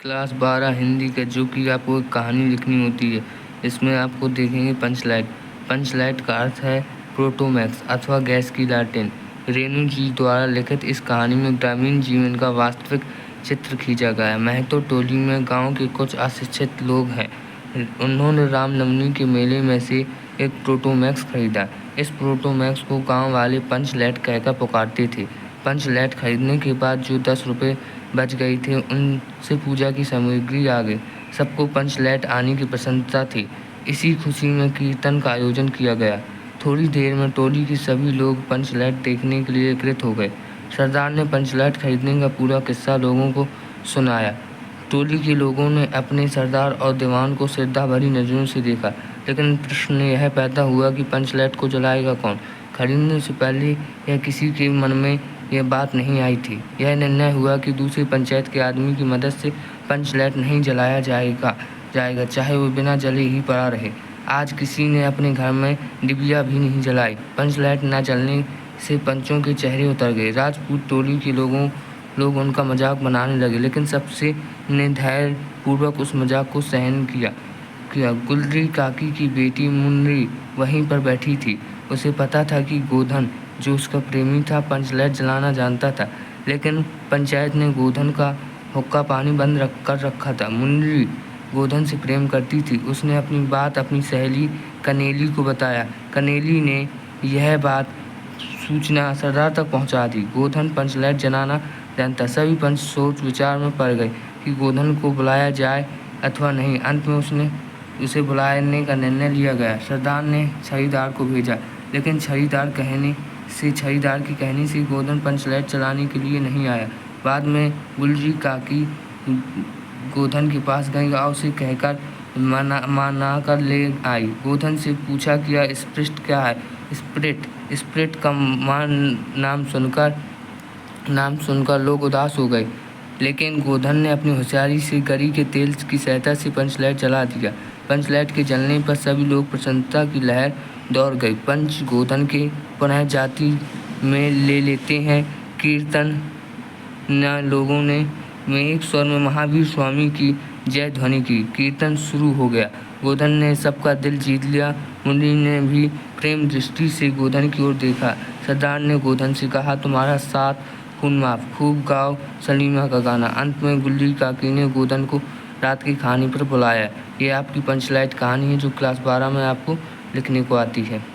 Class 12 Hindi का, जो कि आपको एक कहानी लिखनी होती है। इसमें आपको देखेंगे पंचलाइट। पंचलाइट का अर्थ है प्रोटोमैक्स अथवा गैस की लालटेन। रेणु जी द्वारा लिखित इस कहानी में ग्रामीण जीवन का वास्तविक चित्र खींचा गया है। महतो टोली में गांव के कुछ अशिक्षित लोग हैं। उन्होंने रामनवमी के मेले में से एक प्रोटोमैक्स खरीदा। इस प्रोटोमैक्स को गांव वाले पंचलाइट कहकर पुकारते थे। पंचलाइट खरीदने के बाद जो 10 रुपये बच गए थे, उनसे पूजा की सामग्री आ गई। सबको पंचलाइट आने की प्रसन्नता थी। इसी खुशी में कीर्तन का आयोजन किया गया। थोड़ी देर में टोली के सभी लोग पंचलाइट देखने के लिए एकत्रित हो गए। सरदार ने पंचलाइट खरीदने का पूरा किस्सा लोगों को सुनाया। टोली के लोगों ने अपने सरदार और दीवान को श्रद्धा भरी नजरों से देखा, लेकिन प्रश्न यह पैदा हुआ कि पंचलाइट को जलाएगा कौन। खरीदने से पहले यह किसी के मन में यह बात नहीं आई थी। यह निर्णय हुआ कि दूसरे पंचायत के आदमी की मदद से पंचलाइट नहीं जलाया जाएगा, चाहे वो बिना जले ही पड़ा रहे। आज किसी ने अपने घर में डिबिया भी नहीं जलाई। पंचलाइट न जलने से पंचों के चेहरे उतर गए। राजपूत टोली के लोग उनका मजाक बनाने लगे, लेकिन सबसे ने धैर्य पूर्वक उस मजाक को सहन किया। गुलरी काकी की बेटी मुन्नरी वहीं पर बैठी थी। उसे पता था कि गोधन, जो उसका प्रेमी था, पंचलाइट जलाना जानता था, लेकिन पंचायत ने गोधन का हुक्का पानी बंद कर रखा था। मुन्नरी गोधन से प्रेम करती थी। उसने अपनी बात अपनी सहेली कनेली को बताया। कनेली ने यह बात सूचना सरदार तक पहुंचा दी। गोधन पंचलाइट जलाना जानता। सभी पंच सोच विचार में पड़ गए कि गोधन को बुलाया जाए अथवा नहीं। अंत में उसे बुलाने का निर्णय लिया गया। सरदार ने छड़ीदार को भेजा, लेकिन छड़ीदार की कहने से गोधन पंचलाइट चलाने के लिए नहीं आया। बाद में गुलरी काकी गोधन के पास गई और उसे कहकर मना कर ले आई। गोधन से पूछा कि यह स्प्रिट क्या है। स्प्रिट का नाम सुनकर लोग उदास हो गए, लेकिन गोधन ने अपनी होशियारी से गरी के तेल की सहायता से पंचलाइट जला दिया। पंचलाइट के जलने पर सभी लोग प्रसन्नता की लहर दौड़ गई। पंच गोधन के पुनः जाति में ले लेते हैं। कीर्तन न लोगों ने में एक स्वर में महावीर स्वामी की जय ध्वनि की। कीर्तन शुरू हो गया। गोधन ने सबका दिल जीत लिया। मुन्नी ने भी प्रेम दृष्टि से गोधन की ओर देखा। सरदार ने गोधन से कहा, तुम्हारा साथ खून माफ, खूब गाओ सलीमा का गाना। अंत में गुल्ली काकी ने गोधन को रात के खाने पर बुलाया। ये आपकी पंचलाइट कहानी है, जो क्लास 12 में आपको लिखने को आती है।